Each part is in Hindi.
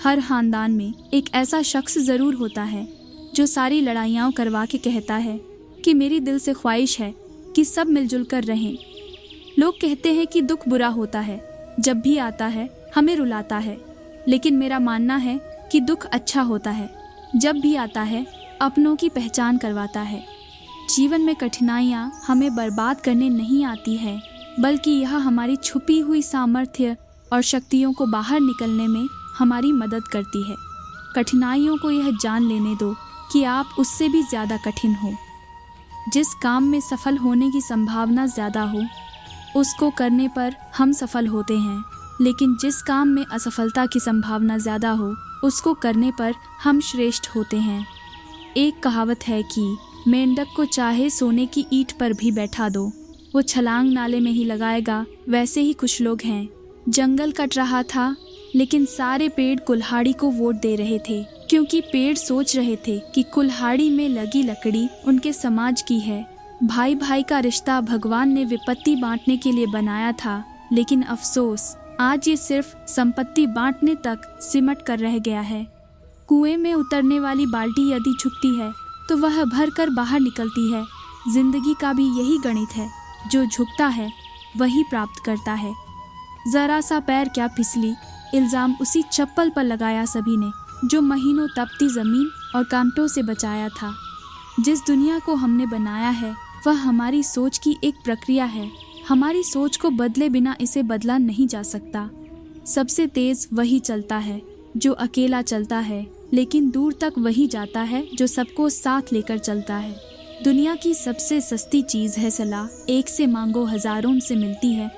हर खानदान में एक ऐसा शख्स ज़रूर होता है जो सारी लड़ाइयाँ करवा के कहता है कि मेरी दिल से ख्वाहिश है कि सब मिलजुल कर रहें। लोग कहते हैं कि दुख बुरा होता है, जब भी आता है हमें रुलाता है, लेकिन मेरा मानना है कि दुख अच्छा होता है, जब भी आता है अपनों की पहचान करवाता है। जीवन में कठिनाइयाँ हमें बर्बाद करने नहीं आती है, बल्कि यह हमारी छुपी हुई सामर्थ्य और शक्तियों को बाहर निकलने में हमारी मदद करती है। कठिनाइयों को यह जान लेने दो कि आप उससे भी ज़्यादा कठिन हो। जिस काम में सफल होने की संभावना ज़्यादा हो उसको करने पर हम सफल होते हैं, लेकिन जिस काम में असफलता की संभावना ज़्यादा हो उसको करने पर हम श्रेष्ठ होते हैं। एक कहावत है कि मेंढक को चाहे सोने की ईंट पर भी बैठा दो, वो छलांग नाले में ही लगाएगा। वैसे ही कुछ लोग हैं, जंगल कट रहा था लेकिन सारे पेड़ कुल्हाड़ी को वोट दे रहे थे, क्योंकि पेड़ सोच रहे थे कि कुल्हाड़ी में लगी लकड़ी उनके समाज की है। भाई भाई का रिश्ता भगवान ने विपत्ति बांटने के लिए बनाया था, लेकिन अफसोस आज ये सिर्फ संपत्ति बांटने तक सिमट कर रह गया है। कुएं में उतरने वाली बाल्टी यदि झुकती है तो वह भर कर बाहर निकलती है। जिंदगी का भी यही गणित है, जो झुकता है वही प्राप्त करता है। जरा सा पैर क्या फिसली, इल्ज़ाम उसी चप्पल पर लगाया सभी ने जो महीनों तपती ज़मीन और कांटों से बचाया था। जिस दुनिया को हमने बनाया है वह हमारी सोच की एक प्रक्रिया है। हमारी सोच को बदले बिना इसे बदला नहीं जा सकता। सबसे तेज़ वही चलता है जो अकेला चलता है, लेकिन दूर तक वही जाता है जो सबको साथ लेकर चलता है। दुनिया की सबसे सस्ती चीज़ है सलाह, एक से मांगो हज़ारों से मिलती है,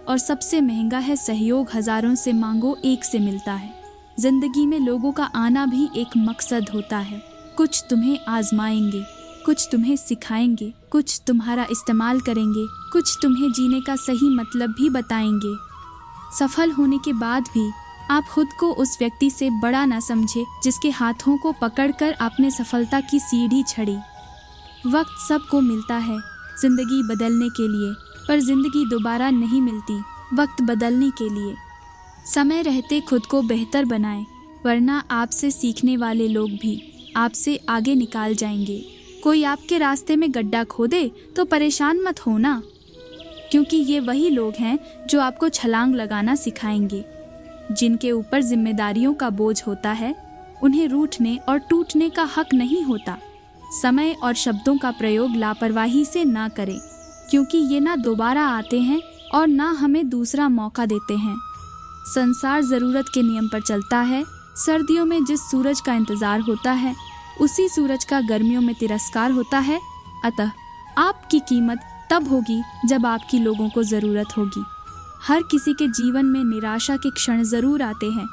और सबसे महंगा है सहयोग, हज़ारों से मांगो एक से मिलता है। जिंदगी में लोगों का आना भी एक मकसद होता है। कुछ तुम्हें आजमाएंगे, कुछ तुम्हें सिखाएंगे, कुछ तुम्हारा इस्तेमाल करेंगे, कुछ तुम्हें जीने का सही मतलब भी बताएंगे। सफल होने के बाद भी आप खुद को उस व्यक्ति से बड़ा ना समझे जिसके हाथों को पकड़कर आपने सफलता की सीढ़ी चढ़ी। वक्त सबको मिलता है जिंदगी बदलने के लिए, पर जिंदगी दोबारा नहीं मिलती वक्त बदलने के लिए। समय रहते खुद को बेहतर बनाएं, वरना आपसे सीखने वाले लोग भी आपसे आगे निकाल जाएंगे। कोई आपके रास्ते में गड्ढा खोदे तो परेशान मत होना, क्योंकि ये वही लोग हैं जो आपको छलांग लगाना सिखाएंगे। जिनके ऊपर जिम्मेदारियों का बोझ होता है उन्हें रूठने और टूटने का हक नहीं होता। समय और शब्दों का प्रयोग लापरवाही से ना करें, क्योंकि ये ना दोबारा आते हैं और ना हमें दूसरा मौका देते हैं। संसार ज़रूरत के नियम पर चलता है। सर्दियों में जिस सूरज का इंतज़ार होता है उसी सूरज का गर्मियों में तिरस्कार होता है। अतः आपकी कीमत तब होगी जब आपकी लोगों को ज़रूरत होगी। हर किसी के जीवन में निराशा के क्षण ज़रूर आते हैं,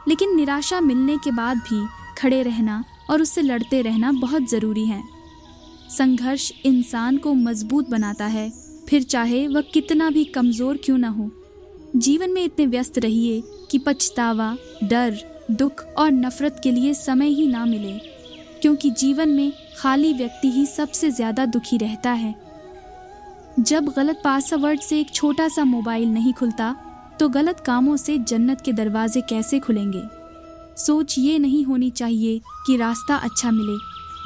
लेकिन निराशा मिलने के बाद भी खड़े रहना और उससे लड़ते रहना बहुत ज़रूरी है। संघर्ष इंसान को मजबूत बनाता है, फिर चाहे वह कितना भी कमज़ोर क्यों ना हो। जीवन में इतने व्यस्त रहिए कि पछतावा, डर, दुख और नफ़रत के लिए समय ही ना मिले, क्योंकि जीवन में खाली व्यक्ति ही सबसे ज़्यादा दुखी रहता है। जब गलत पासवर्ड से एक छोटा सा मोबाइल नहीं खुलता तो गलत कामों से जन्नत के दरवाजे कैसे खुलेंगे। सोच ये नहीं होनी चाहिए कि रास्ता अच्छा मिले,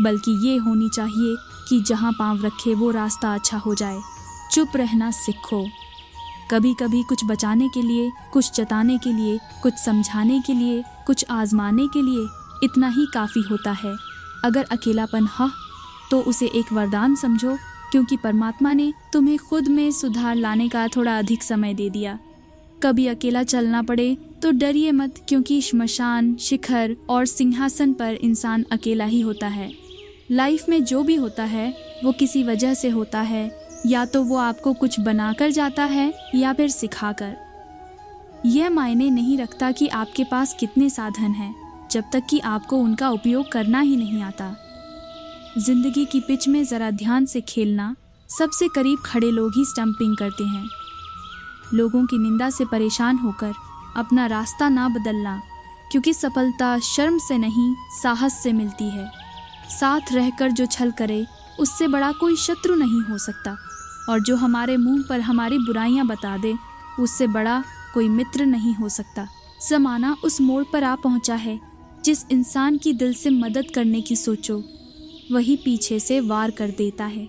बल्कि ये होनी चाहिए कि जहाँ पाँव रखे वो रास्ता अच्छा हो जाए। चुप रहना सीखो। कभी कभी कुछ बचाने के लिए, कुछ जताने के लिए, कुछ समझाने के लिए, कुछ आजमाने के लिए इतना ही काफ़ी होता है। अगर अकेलापन है तो उसे एक वरदान समझो, क्योंकि परमात्मा ने तुम्हें खुद में सुधार लाने का थोड़ा अधिक समय दे दिया। कभी अकेला चलना पड़े तो डरिए मत, क्योंकि श्मशान, शिखर और सिंहासन पर इंसान अकेला ही होता है। लाइफ में जो भी होता है वो किसी वजह से होता है, या तो वो आपको कुछ बनाकर जाता है या फिर सिखाकर। यह मायने नहीं रखता कि आपके पास कितने साधन हैं, जब तक कि आपको उनका उपयोग करना ही नहीं आता। जिंदगी की पिच में ज़रा ध्यान से खेलना। सबसे करीब खड़े लोग ही स्टंपिंग करते हैं। लोगों की निंदा से परेशान होकर अपना रास्ता ना बदलना, क्योंकि सफलता शर्म से नहीं साहस से मिलती है। साथ रहकर जो छल करे उससे बड़ा कोई शत्रु नहीं हो सकता, और जो हमारे मुंह पर हमारी बुराइयां बता दे उससे बड़ा कोई मित्र नहीं हो सकता। ज़माना उस मोड़ पर आ पहुंचा है, जिस इंसान की दिल से मदद करने की सोचो वही पीछे से वार कर देता है।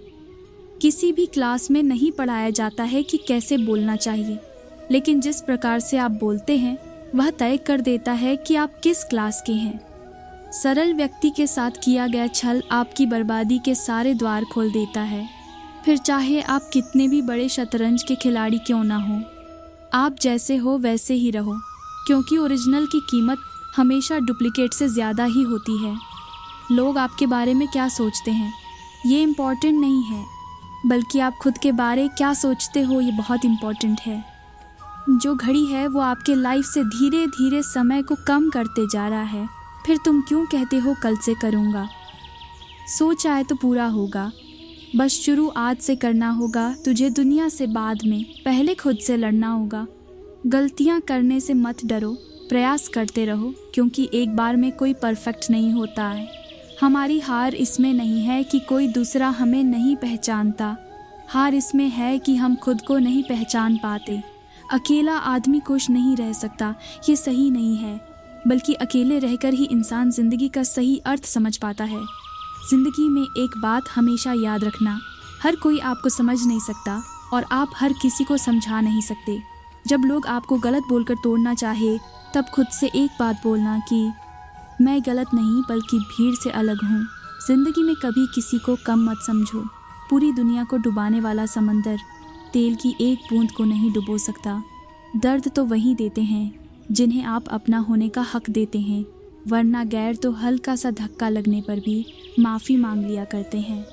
किसी भी क्लास में नहीं पढ़ाया जाता है कि कैसे बोलना चाहिए, लेकिन जिस प्रकार से आप बोलते हैं वह तय कर देता है कि आप किस क्लास के हैं। सरल व्यक्ति के साथ किया गया छल आपकी बर्बादी के सारे द्वार खोल देता है। फिर चाहे आप कितने भी बड़े शतरंज के खिलाड़ी क्यों ना हो, आप जैसे हो वैसे ही रहो, क्योंकि ओरिजिनल की कीमत हमेशा डुप्लीकेट से ज़्यादा ही होती है। लोग आपके बारे में क्या सोचते हैं ये इम्पॉर्टेंट नहीं है, बल्कि आप खुद के बारे क्या सोचते हो ये बहुत इम्पॉर्टेंट है। जो घड़ी है वो आपके लाइफ से धीरे धीरे समय को कम करते जा रहा है। फिर तुम क्यों कहते हो कल से करूँगा? सोच आए तो पूरा होगा, बस शुरू आज से करना होगा। तुझे दुनिया से बाद में, पहले खुद से लड़ना होगा। गलतियाँ करने से मत डरो, प्रयास करते रहो, क्योंकि एक बार में कोई परफेक्ट नहीं होता है। हमारी हार इसमें नहीं है कि कोई दूसरा हमें नहीं पहचानता, हार इसमें है कि हम खुद को नहीं पहचान पाते। अकेला आदमी खुश नहीं रह सकता, ये सही नहीं है, बल्कि अकेले रहकर ही इंसान ज़िंदगी का सही अर्थ समझ पाता है। ज़िंदगी में एक बात हमेशा याद रखना, हर कोई आपको समझ नहीं सकता और आप हर किसी को समझा नहीं सकते। जब लोग आपको गलत बोलकर तोड़ना चाहे, तब खुद से एक बात बोलना कि मैं गलत नहीं बल्कि भीड़ से अलग हूँ। ज़िंदगी में कभी किसी को कम मत समझो। पूरी दुनिया को डुबाने वाला समंदर तेल की एक बूंद को नहीं डुबो सकता। दर्द तो वही देते हैं जिन्हें आप अपना होने का हक देते हैं, वरना गैर तो हल्का सा धक्का लगने पर भी माफ़ी मांग लिया करते हैं।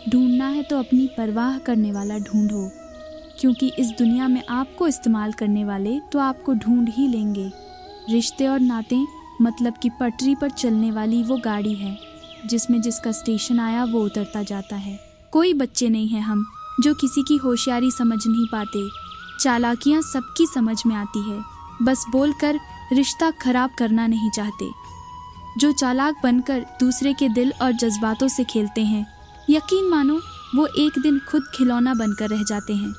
ढूंढना है तो अपनी परवाह करने वाला ढूंढो, क्योंकि इस दुनिया में आपको इस्तेमाल करने वाले तो आपको ढूंढ ही लेंगे। रिश्ते और नाते मतलब कि पटरी पर चलने वाली वो गाड़ी है जिसमें जिसका स्टेशन आया वो उतरता जाता है। कोई बच्चे नहीं हैं हम जो किसी की होशियारी समझ नहीं पाते। चालाकियाँ सबकी समझ में आती है, बस बोलकर रिश्ता खराब करना नहीं चाहते। जो चालाक बनकर दूसरे के दिल और जज्बातों से खेलते हैं, यकीन मानो वो एक दिन खुद खिलौना बनकर रह जाते हैं।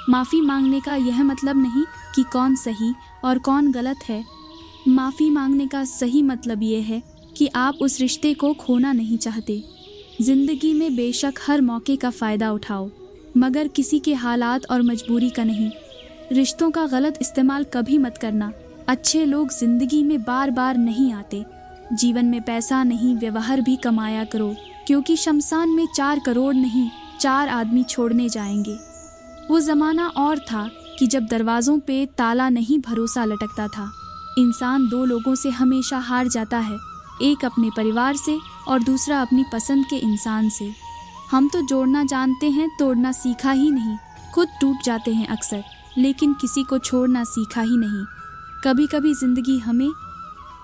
माफ़ी मांगने का यह मतलब नहीं कि कौन सही और कौन गलत है। माफ़ी मांगने का सही मतलब ये है कि आप उस रिश्ते को खोना नहीं चाहते। ज़िंदगी में बेशक हर मौके का फ़ायदा उठाओ, मगर किसी के हालात और मजबूरी का नहीं। रिश्तों का गलत इस्तेमाल कभी मत करना। अच्छे लोग ज़िंदगी में बार बार नहीं आते। जीवन में पैसा नहीं, व्यवहार भी कमाया करो, क्योंकि शमशान में 4 करोड़ नहीं 4 आदमी छोड़ने जाएंगे। वो ज़माना और था कि जब दरवाज़ों पे ताला नहीं भरोसा लटकता था। इंसान 2 लोगों से हमेशा हार जाता है, एक अपने परिवार से और दूसरा अपनी पसंद के इंसान से। हम तो जोड़ना जानते हैं, तोड़ना सीखा ही नहीं। खुद टूट जाते हैं अक्सर, लेकिन किसी को छोड़ना सीखा ही नहीं। कभी कभी ज़िंदगी हमें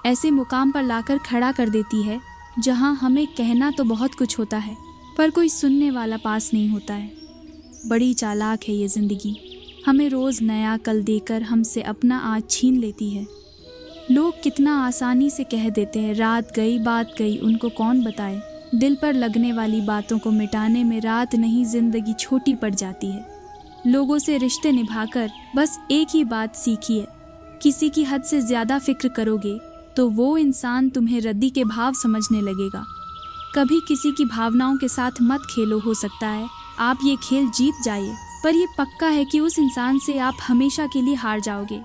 ऐसे मुकाम पर लाकर खड़ा कर देती है जहां हमें कहना तो बहुत कुछ होता है, पर कोई सुनने वाला पास नहीं होता है। बड़ी चालाक है ये ज़िंदगी, हमें रोज़ नया कल देकर हमसे अपना आज छीन लेती है। लोग कितना आसानी से कह देते हैं रात गई बात गई, उनको कौन बताए। दिल पर लगने वाली बातों को मिटाने में रात नहीं ज़िंदगी छोटी पड़ जाती है। लोगों से रिश्ते निभाकर बस एक ही बात सीखिए, किसी की हद से ज़्यादा फिक्र करोगे तो वो इंसान तुम्हें रद्दी के भाव समझने लगेगा। कभी किसी की भावनाओं के साथ मत खेलो, हो सकता है आप ये खेल जीत जाइए, पर ये पक्का है कि उस इंसान से आप हमेशा के लिए हार जाओगे।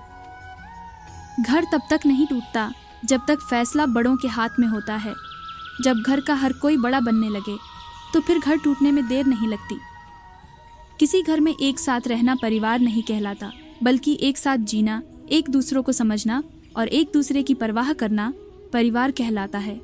घर तब तक नहीं टूटता जब तक फैसला बड़ों के हाथ में होता है। जब घर का हर कोई बड़ा बनने लगे तो फिर घर टूटने में देर नहीं लगती। किसी घर में एक साथ रहना परिवार नहीं कहलाता, बल्कि एक साथ जीना, एक दूसरों को समझना और एक दूसरे की परवाह करना परिवार कहलाता है।